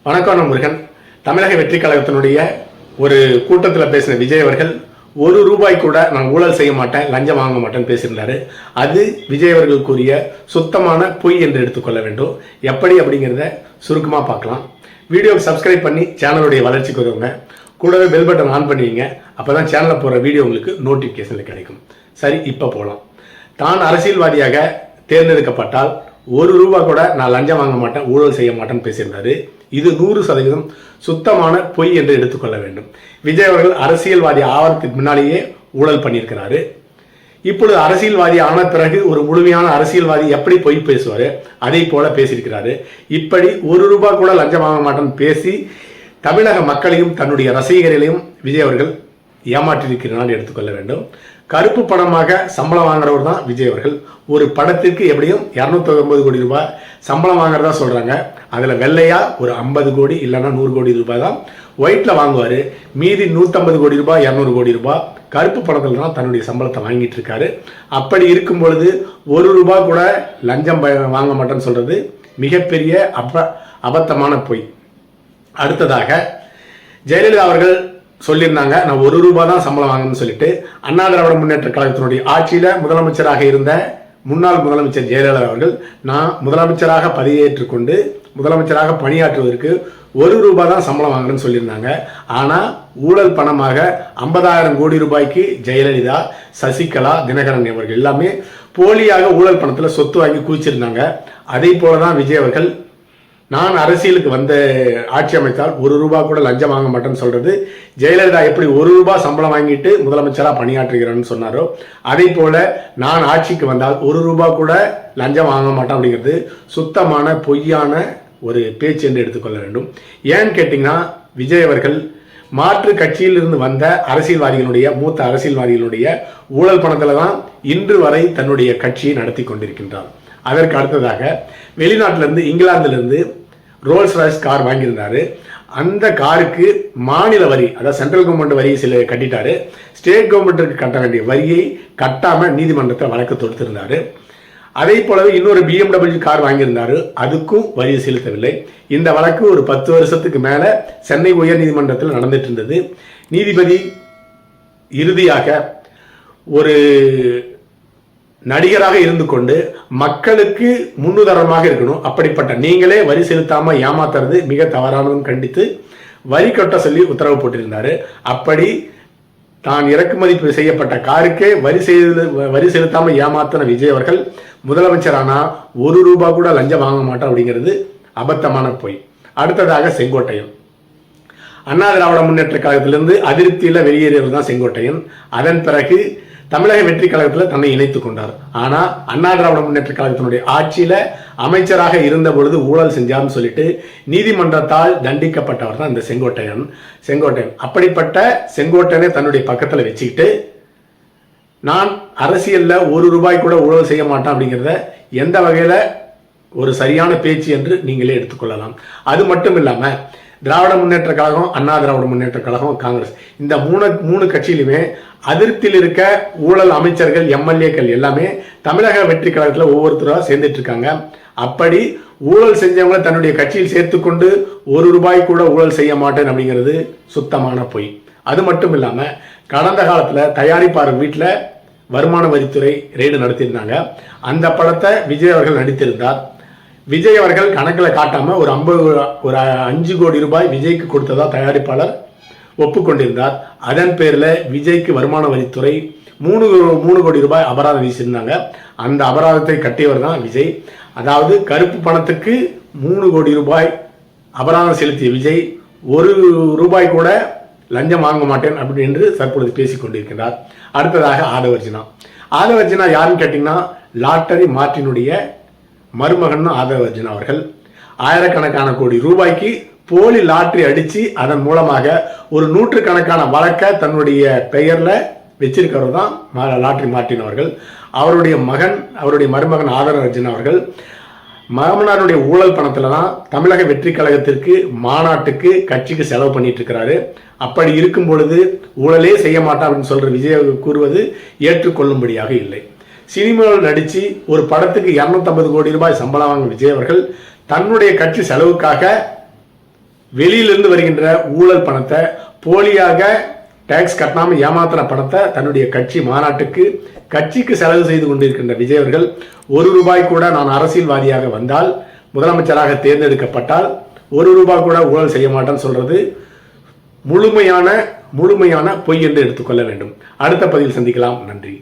வணக்கம் முருகன். தமிழக வெற்றி கழகத்தினுடைய ஒரு கூட்டத்தில் பேசின விஜய் அவர்கள் ₹1 கூட நான் ஊழல் செய்ய மாட்டேன், லஞ்சம் வாங்க மாட்டேன்னு பேசியிருந்தாரு. அது விஜய் அவர்கள் கூறிய சுத்தமான பொய் என்று எடுத்துக்கொள்ள வேண்டும். எப்படி அப்படிங்கிறத சுருக்கமாக பார்க்கலாம். வீடியோக்கு சப்ஸ்கிரைப் பண்ணி சேனலுடைய வளர்ச்சிக்கு உதவுங்க. கூடவே பெல் பட்டன் ஆன் பண்ணுவீங்க. அப்போ தான் சேனலில் போகிற வீடியோ உங்களுக்கு நோட்டிஃபிகேஷனில் கிடைக்கும். சரி, இப்போ போகலாம். தான் அரசியல்வாதியாக தேர்ந்தெடுக்கப்பட்டால் ₹1 கூட நான் லஞ்சம் வாங்க மாட்டேன், ஊழல் செய்ய மாட்டேன்னு பேசியிருந்தாரு. இது 100% சுத்தமான பொய் என்று எடுத்துக்கொள்ள வேண்டும். விஜய் அவர்கள் அரசியல்வாதி ஆவதற்கு முன்னாலேயே ஊழல் பண்ணியிருக்கிறாரு. இப்பொழுது அரசியல்வாதி ஆன பிறகு ஒரு முழுமையான அரசியல்வாதி எப்படி பொய் பேசுவாரு, அதை போல பேசியிருக்கிறாரு. இப்படி ₹1 கூட லஞ்சம் வாங்க மாட்டேன்னு பேசி தமிழக மக்களையும் தன்னுடைய ரசிகர்களையும் விஜய் அவர்கள் ஏமாற்றியிருக்கிறார் எடுத்துக்கொள்ள வேண்டும். கருப்பு பணமாக சம்பளம் வாங்குறவர் தான் விஜய் அவர்கள். ஒரு படத்திற்கு எப்படியும் ₹290 கோடி சம்பளம் வாங்குறதா சொல்றாங்க. அதுல வெள்ளையா ஒரு 50 கோடி இல்லைன்னா 100 கோடி தான் ஒயிட்ல வாங்குவாரு. மீதி ₹150 கோடி, ₹200 கோடி கருப்பு பணத்தில் தான் தன்னுடைய சம்பளத்தை வாங்கிட்டு இருக்காரு. அப்படி இருக்கும் பொழுது ₹1 கூட லஞ்சம் வாங்க மாட்டேன்னு சொல்றது மிகப்பெரிய அபத்தமான பொய். அடுத்ததாக ஜெயலலிதா அவர்கள் சொல்லியிருந்தாங்க, நான் ₹1 தான் சம்பளம் வாங்கணும்னு சொல்லிட்டு. அண்ணா திராவிட முன்னேற்ற கழகத்தினுடைய ஆட்சியில முதலமைச்சராக இருந்த முன்னாள் முதலமைச்சர் ஜெயலலிதா அவர்கள், நான் முதலமைச்சராக பதவியேற்றுக் கொண்டு முதலமைச்சராக பணியாற்றுவதற்கு ₹1 தான் சம்பளம் வாங்கணும்னு சொல்லியிருந்தாங்க. ஆனா ஊழல் பணமாக 50,000 கோடி ஜெயலலிதா, சசிகலா, தினகரன் அவர்கள் எல்லாமே போலியாக ஊழல் பணத்துல சொத்து வாங்கி குவிச்சிருந்தாங்க. அதே போலதான் விஜய் அவர்கள், நான் அரசியலுக்கு வந்த ஆட்சி அமைத்தால் ₹1 கூட லஞ்சம் வாங்க மாட்டேன்னு சொல்றது, ஜெயலலிதா எப்படி ₹1 சம்பளம் வாங்கிட்டு முதலமைச்சராக பணியாற்றுகிறேன்னு சொன்னாரோ அதே போல நான் ஆட்சிக்கு வந்தால் ₹1 கூட லஞ்சம் வாங்க மாட்டேன் அப்படிங்கிறது சுத்தமான பொய்யான ஒரு பேச்சு என்று எடுத்துக்கொள்ள வேண்டும். ஏன்னு கேட்டீங்கன்னா, விஜய் அவர்கள் மாற்று கட்சியிலிருந்து வந்த அரசியல்வாதிகளுடைய மூத்த அரசியல்வாதிகளுடைய ஊழல் பணத்துல தான் இன்று வரை தன்னுடைய கட்சியை நடத்தி கொண்டிருக்கின்றார். அதற்கு அடுத்ததாக வெளிநாட்டிலிருந்து இங்கிலாந்திலிருந்து ரோல்ஸ் ராய்ஸ் கார் வாங்கியிருந்தாரு. அந்த காருக்கு மாநில வரி, அதாவது சென்ட்ரல் கவர்மெண்ட் வரி சில கட்டிட்டாரு. ஸ்டேட் கவர்மெண்ட்டுக்கு கட்ட வேண்டிய வரியை கட்டாம நீதிமன்றத்தில் வழக்கு தொடுத்திருந்தாரு. அதே போலவே இன்னொரு BMW கார் வாங்கியிருந்தாரு, அதுக்கும் வரி செலுத்தவில்லை. இந்த வழக்கு ஒரு 10 வருஷத்துக்கு மேல சென்னை உயர் நீதிமன்றத்தில் நடந்துட்டு இருந்தது. நீதிபதி இறுதியாக ஒரு நடிகராக இருந்து கொண்டு மக்களுக்கு முன்னுதாரணமாக இருக்கணும், அப்படிப்பட்ட நீங்களே வரி செலுத்தாம ஏமாத்துறது மிக தவறானதுன்னு கண்டித்து வரி கட்ட சொல்லி உத்தரவு போட்டிருந்தாரு. அப்படி தான் இறக்குமதி செய்யப்பட்ட காருக்கே வரி செலுத்தாம ஏமாத்தின விஜய் அவர்கள் முதலமைச்சரானா ₹1 கூட லஞ்சம் வாங்க மாட்டோம் அப்படிங்கிறது அபத்தமான பொய். அடுத்ததாக செங்கோட்டையன். அண்ணா திராவிட முன்னேற்ற கழகத்திலிருந்து அதிருப்தியில வெளியேறியவர் தான் செங்கோட்டையன். அதன் பிறகு தமிழக வெற்றி கழகத்தில் தன்னை இணைத்துக் கொண்டார். ஆனா அண்ணா திராவிட முன்னேற்ற கழகத்தினுடைய ஆட்சியில அமைச்சராக இருந்த பொழுது ஊழல் செஞ்சார்னு சொல்லிட்டு நீதிமன்றத்தால் தண்டிக்கப்பட்டவர் தான் இந்த செங்கோட்டையன். அப்படிப்பட்ட செங்கோட்டையனை தன்னுடைய பக்கத்துல வச்சுக்கிட்டு, நான் அரசியல்ல ₹1 கூட ஊழல் செய்ய மாட்டேன் அப்படிங்கிறத எந்த வகையில ஒரு சரியான பேச்சு என்று நீங்களே எடுத்துக்கொள்ளலாம். அது மட்டும் இல்லாம திராவிட முன்னேற்ற கழகம், அண்ணா திராவிட முன்னேற்ற கழகம், காங்கிரஸ், இந்த மூணு கட்சியிலுமே அதிருப்தியில் இருக்க ஊழல் அமைச்சர்கள், எம்எல்ஏக்கள் எல்லாமே தமிழக வெற்றி கழகத்தில் ஒவ்வொருத்தரா சேர்ந்துட்டு இருக்காங்க. அப்படி ஊழல் செஞ்சவங்க தன்னுடைய கட்சியில் சேர்த்துக்கொண்டு ₹1 கூட ஊழல் செய்ய மாட்டேன் அப்படிங்கிறது சுத்தமான பொய். அது மட்டும் இல்லாம கடந்த காலத்துல தயாரிப்பாளர் வீட்டில் வருமான வரித்துறை ரெய்டு நடத்தியிருந்தாங்க. அந்த படத்தை விஜய் அவர்கள் நடித்திருந்தார். விஜய் அவர்கள் கணக்கில் காட்டாம ஒரு ₹5 கோடி விஜய்க்கு கொடுத்ததா தயாரிப்பாளர் ஒப்புக்கொண்டிருந்தார். அதன் பேர்ல விஜய்க்கு வருமான வரித்துறை ₹3 கோடி அபராதம் வீசியிருந்தாங்க. அந்த அபராதத்தை கட்டியவர் தான் விஜய். அதாவது கருப்பு பணத்துக்கு ₹3 கோடி அபராதம் செலுத்திய விஜய் ₹1 கூட லஞ்சம் வாங்க மாட்டேன் அப்படி என்று தற்பொழுது பேசிக் கொண்டிருக்கிறார். அடுத்ததாக ஆதவர்ஜினா யாருன்னு கேட்டீங்கன்னா, லாட்டரி மார்ட்டினுடைய மருமகன் ஆதவர்ஜினா அவர்கள் ஆயிரக்கணக்கான கோடி ரூபாய்க்கு போலி லாட்டரி அடிச்சு அதன் மூலமாக ஒரு 100கணக்கான வழக்கை தன்னுடைய பெயர்ல வச்சிருக்கிறவர் தான் லாட்டரி மார்ட்டின் அவர்கள். அவருடைய மருமகன் ஆதவர்ஜினா அவர்கள் மாமனாருடைய ஊழல் பணத்துல தான் தமிழக வெற்றி கழகத்திற்கு மாநாட்டுக்கு கட்சிக்கு செலவு பண்ணிட்டு இருக்கிறாரு. அப்படி இருக்கும் பொழுது ஊழலே செய்ய மாட்டான் அப்படின்னு சொல்ற விஜய் கூறுவது ஏற்றுக்கொள்ளும்படியாக இல்லை. சினிமாவில் நடிச்சு ஒரு படத்துக்கு ₹250 கோடி சம்பளம் வாங்க விஜய் அவர்கள் தன்னுடைய கட்சி செலவுக்காக வெளியிலிருந்து வருகின்ற ஊழல் பணத்தை, போலியாக டாக்ஸ் கட்டாம ஏமாத்தின பணத்தை தன்னுடைய கட்சி மாநாட்டுக்கு, கட்சிக்கு செலவு செய்து கொண்டிருக்கின்ற விஜய் அவர்கள் ₹1 கூட நான் அரசியல்வாதியாக வந்தால், முதலமைச்சராக தேர்ந்தெடுக்கப்பட்டால் ₹1 கூட ஊழல் செய்ய மாட்டேன்னு சொல்றது முழுமையான பொய் என்று எடுத்துக்கொள்ள வேண்டும். அடுத்த பதிவில் சந்திக்கலாம். நன்றி.